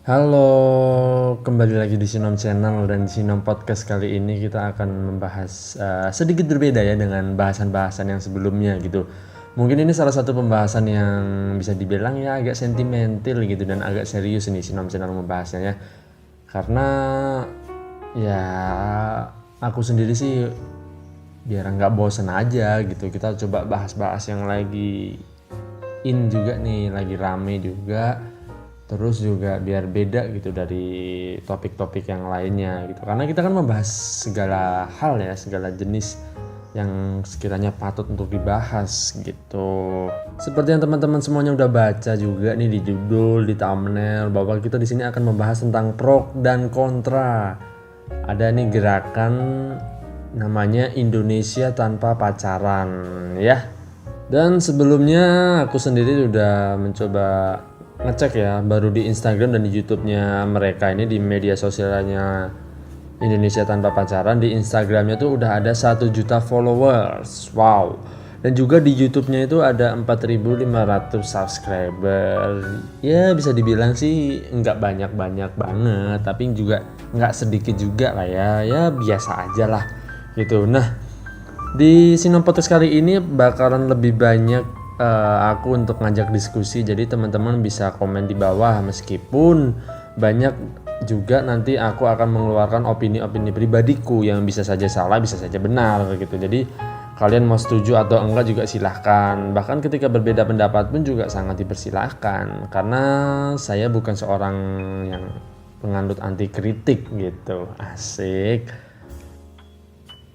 Halo, kembali lagi di Sinom Channel dan di Sinom Podcast kali ini kita akan membahas sedikit berbeda ya dengan bahasan-bahasan yang sebelumnya gitu. Mungkin ini salah satu pembahasan yang bisa dibilang ya agak sentimental gitu dan agak serius ini Sinom Channel membahasnya ya. Karena ya aku sendiri sih biar nggak bosen aja gitu, kita coba bahas-bahas yang lagi in juga nih, lagi rame juga. Terus juga biar beda gitu dari topik-topik yang lainnya gitu. Karena kita kan membahas segala hal ya, segala jenis yang sekiranya patut untuk dibahas gitu. Seperti yang teman-teman semuanya udah baca juga nih di judul, di thumbnail, bahwa kita di sini akan membahas tentang pro dan kontra. Ada nih gerakan namanya Indonesia tanpa pacaran ya. Dan sebelumnya aku sendiri udah mencoba ngecek ya, baru di Instagram dan di YouTube-nya mereka ini, di media sosialnya Indonesia Tanpa Pacaran. Di Instagramnya tuh udah ada 1 juta followers, wow. Dan juga di YouTube-nya itu ada 4.500 subscriber. Ya bisa dibilang sih nggak banyak-banyak banget, tapi juga nggak sedikit juga lah ya, ya biasa aja lah gitu. Nah, di Sinom Podcast kali ini bakalan lebih banyak aku untuk ngajak diskusi, jadi teman-teman bisa komen di bawah, meskipun banyak juga nanti aku akan mengeluarkan opini-opini pribadiku yang bisa saja salah, bisa saja benar gitu. Jadi kalian mau setuju atau enggak juga silahkan. Bahkan ketika berbeda pendapat pun juga sangat dipersilahkan, karena saya bukan seorang yang penganut anti kritik gitu. Asik.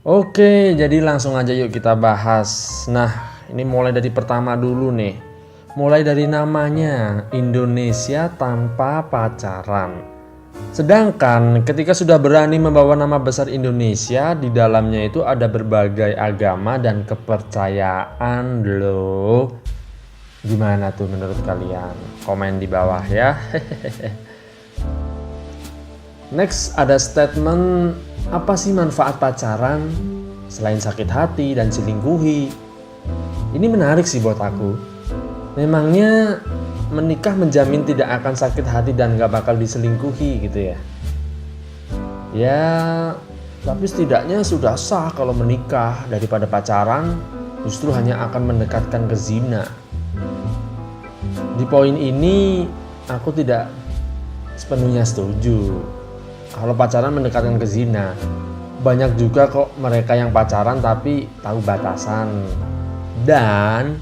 Oke, jadi langsung aja yuk kita bahas. Nah, ini mulai dari pertama dulu nih. Mulai dari namanya, Indonesia Tanpa Pacaran. Sedangkan ketika sudah berani membawa nama besar Indonesia, di dalamnya itu ada berbagai agama dan kepercayaan loh. Gimana tuh menurut kalian? Komen di bawah ya. Next ada statement, apa sih manfaat pacaran selain sakit hati dan selingkuhi? Ini menarik sih buat aku. Memangnya menikah menjamin tidak akan sakit hati dan gak bakal diselingkuhi gitu ya? Ya, tapi setidaknya sudah sah kalau menikah, daripada pacaran justru hanya akan mendekatkan ke zina. Di poin ini aku tidak sepenuhnya setuju. Kalau pacaran mendekatkan ke zina, banyak juga kok mereka yang pacaran tapi tahu batasan. Dan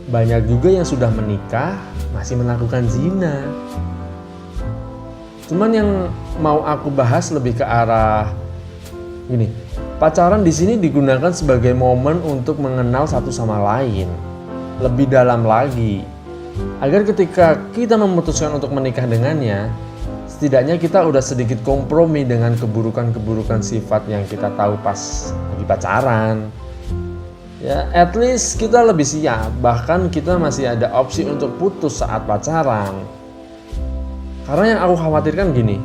banyak juga yang sudah menikah masih melakukan zina. Cuman yang mau aku bahas lebih ke arah gini. Pacaran di sini digunakan sebagai momen untuk mengenal satu sama lain lebih dalam lagi, agar ketika kita memutuskan untuk menikah dengannya, setidaknya kita udah sedikit kompromi dengan keburukan-keburukan sifat yang kita tahu pas lagi pacaran. Ya, at least kita lebih siap. Bahkan kita masih ada opsi untuk putus saat pacaran. Karena yang aku khawatirkan gini,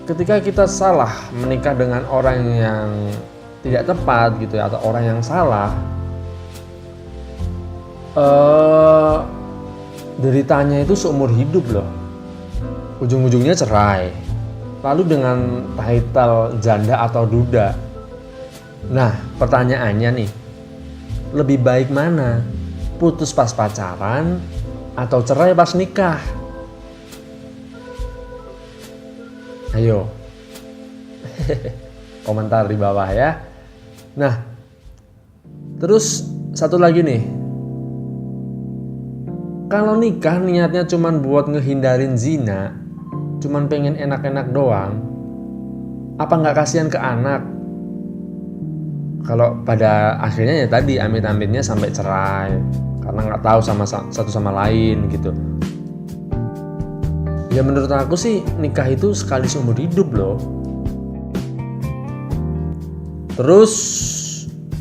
ketika kita salah menikah dengan orang yang tidak tepat gitu ya, atau orang yang salah, deritanya itu seumur hidup loh. Ujung-ujungnya cerai, lalu dengan title janda atau duda. Nah, pertanyaannya nih, lebih baik mana? Putus pas pacaran atau cerai pas nikah? Ayo, komentar di bawah ya. Nah, terus satu lagi nih, kalau nikah niatnya cuman buat ngehindarin zina, cuman pengen enak-enak doang, apa nggak kasihan ke anak? Kalau pada akhirnya ya tadi amit-amitnya sampai cerai karena nggak tahu sama satu sama lain gitu. Ya menurut aku sih nikah itu sekali seumur hidup loh. Terus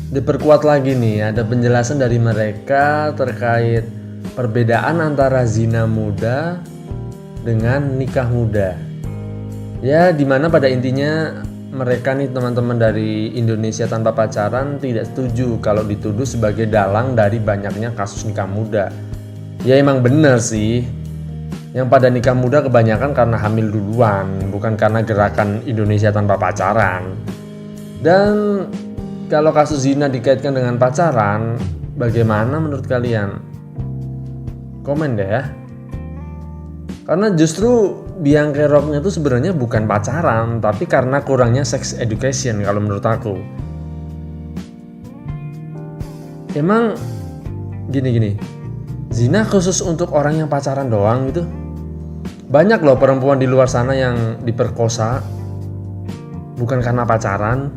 diperkuat lagi nih, ada penjelasan dari mereka terkait perbedaan antara zina muda dengan nikah muda. Ya, dimana pada intinya mereka nih teman-teman dari Indonesia Tanpa Pacaran tidak setuju kalau dituduh sebagai dalang dari banyaknya kasus nikah muda. Ya emang bener sih. Yang pada nikah muda kebanyakan karena hamil duluan, bukan karena gerakan Indonesia tanpa pacaran. Dan kalau kasus zina dikaitkan dengan pacaran, bagaimana menurut kalian? Komen deh ya. Karena justru biang keroknya itu sebenarnya bukan pacaran, tapi karena kurangnya sex education kalau menurut aku. Emang gini, zina khusus untuk orang yang pacaran doang gitu? Banyak loh perempuan di luar sana yang diperkosa bukan karena pacaran.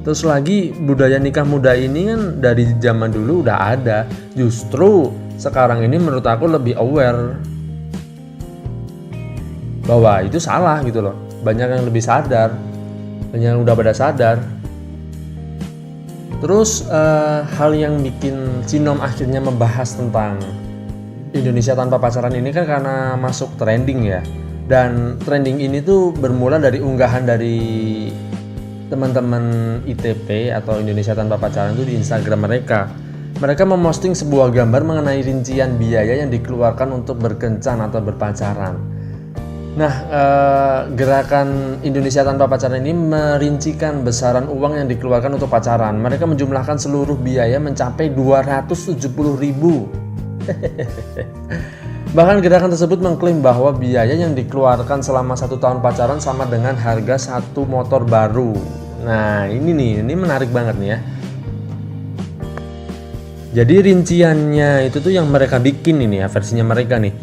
Terus lagi budaya nikah muda ini kan dari zaman dulu udah ada. Justru sekarang ini menurut aku lebih aware bahwa itu salah gitu loh. Banyak yang lebih sadar, banyak yang udah pada sadar. Terus hal yang bikin Cinom akhirnya membahas tentang Indonesia tanpa pacaran ini kan karena masuk trending ya. Dan trending ini tuh bermula dari unggahan dari teman-teman ITP atau Indonesia tanpa pacaran itu di Instagram mereka. Mereka memposting sebuah gambar mengenai rincian biaya yang dikeluarkan untuk berkencan atau berpacaran. Nah, gerakan Indonesia tanpa pacaran ini merincikan besaran uang yang dikeluarkan untuk pacaran. Mereka menjumlahkan seluruh biaya mencapai 270.000. Bahkan gerakan tersebut mengklaim bahwa biaya yang dikeluarkan selama 1 tahun pacaran sama dengan harga 1 motor baru. Nah, ini menarik banget nih ya. Jadi rinciannya itu tuh yang mereka bikin ini ya, versinya mereka nih.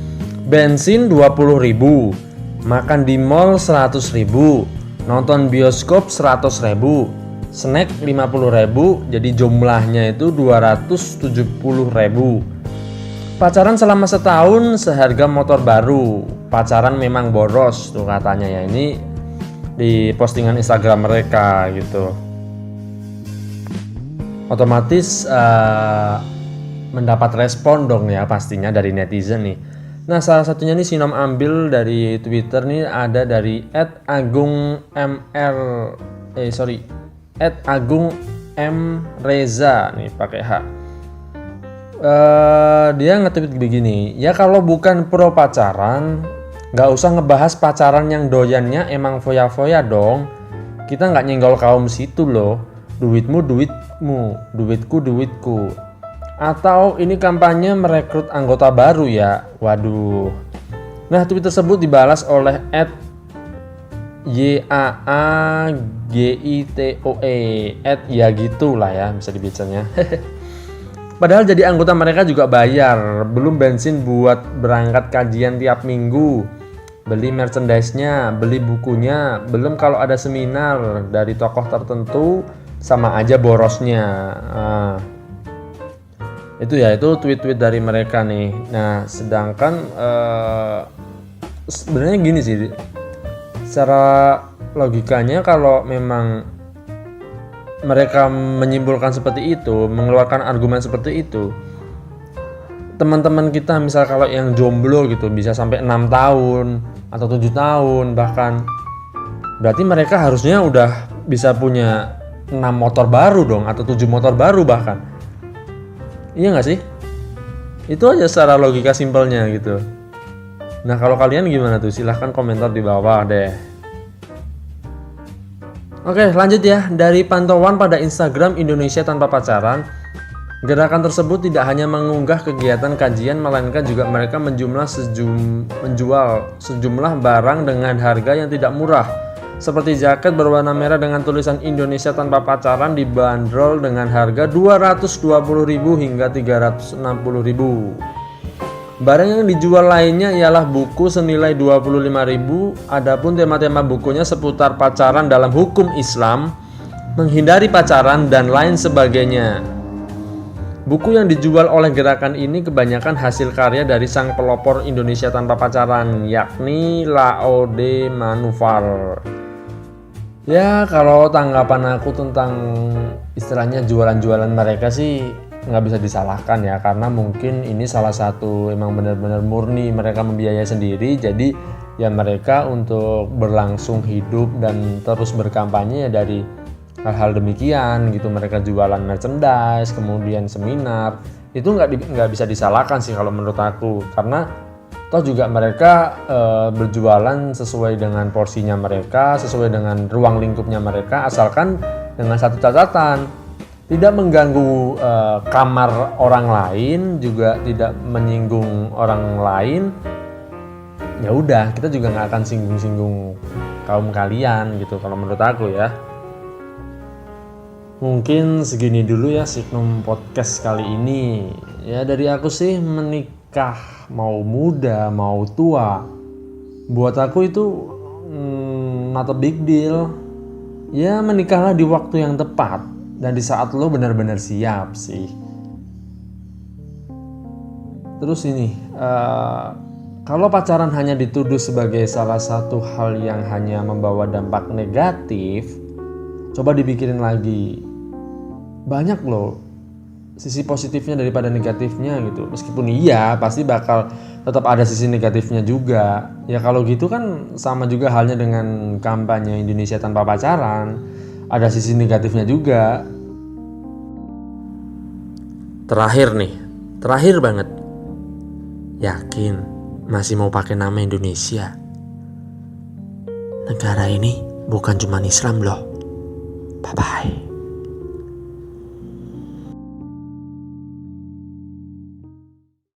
Bensin 20.000. Makan di mall 100.000, nonton bioskop 100.000, snack 50.000, jadi jumlahnya itu 270.000. Pacaran selama setahun seharga motor baru. Pacaran memang boros tuh katanya ya. Ini di postingan Instagram mereka gitu. Otomatis mendapat respon dong ya pastinya dari netizen nih. Nah, salah satunya nih Cinom ambil dari Twitter nih, ada dari @agungmreza nih pakai H. Dia nge-tweet begini, ya kalau bukan pro pacaran, nggak usah ngebahas pacaran yang doyannya emang foya-foya dong. Kita nggak nyenggol kaum situ loh. Duitmu duitmu, duitku duitku. Atau ini kampanye merekrut anggota baru ya? Waduh. Nah, tweet tersebut dibalas oleh @yaagitoe, ya gitulah ya bisa dibacanya. Padahal jadi anggota mereka juga bayar, belum bensin buat berangkat kajian tiap minggu, beli merchandise-nya, beli bukunya, belum kalau ada seminar dari tokoh tertentu, sama aja borosnya. Itu tweet-tweet dari mereka nih. Nah, sedangkan sebenarnya gini sih, secara logikanya kalau memang mereka menyimpulkan seperti itu, mengeluarkan argumen seperti itu, teman-teman kita misal kalau yang jomblo gitu bisa sampai 6 tahun atau 7 tahun bahkan, berarti mereka harusnya udah bisa punya 6 motor baru dong, atau 7 motor baru bahkan. Iya gak sih? Itu aja secara logika simpelnya gitu. Nah, kalau kalian gimana tuh? Silahkan komentar di bawah deh. Oke, lanjut ya. Dari pantauan pada Instagram Indonesia Tanpa Pacaran, gerakan tersebut tidak hanya mengunggah kegiatan kajian, melainkan juga mereka menjual sejumlah barang dengan harga yang tidak murah. Seperti jaket berwarna merah dengan tulisan Indonesia Tanpa Pacaran dibanderol dengan harga 220.000 hingga 360.000. Barang yang dijual lainnya ialah buku senilai 25.000. Adapun tema-tema bukunya seputar pacaran dalam hukum Islam, menghindari pacaran dan lain sebagainya. Buku yang dijual oleh gerakan ini kebanyakan hasil karya dari sang pelopor Indonesia Tanpa Pacaran, yakni Laode Manufar. Ya, kalau tanggapan aku tentang istilahnya jualan-jualan mereka sih nggak bisa disalahkan ya, karena mungkin ini salah satu emang benar-benar murni mereka membiayai sendiri. Jadi ya mereka untuk berlangsung hidup dan terus berkampanye ya dari hal-hal demikian gitu. Mereka jualan merchandise, kemudian seminar, itu nggak bisa disalahkan sih kalau menurut aku, karena Toh juga mereka berjualan sesuai dengan porsinya mereka, sesuai dengan ruang lingkupnya mereka, asalkan dengan satu catatan, tidak mengganggu kamar orang lain, juga tidak menyinggung orang lain. Ya udah, kita juga nggak akan singgung-singgung kaum kalian gitu kalau menurut aku ya. Mungkin segini dulu ya Signum Podcast kali ini. Ya dari aku sih, menikah mau muda mau tua, buat aku itu not a big deal. Ya menikahlah di waktu yang tepat dan di saat lo benar-benar siap sih. Terus ini, kalau pacaran hanya dituduh sebagai salah satu hal yang hanya membawa dampak negatif, coba dipikirin lagi. Banyak loh sisi positifnya daripada negatifnya gitu. Meskipun iya pasti bakal tetap ada sisi negatifnya juga. Ya kalau gitu kan sama juga halnya dengan kampanye Indonesia tanpa pacaran. Ada sisi negatifnya juga. Terakhir banget. Yakin masih mau pakai nama Indonesia? Negara ini bukan cuma Islam loh. Bye-bye.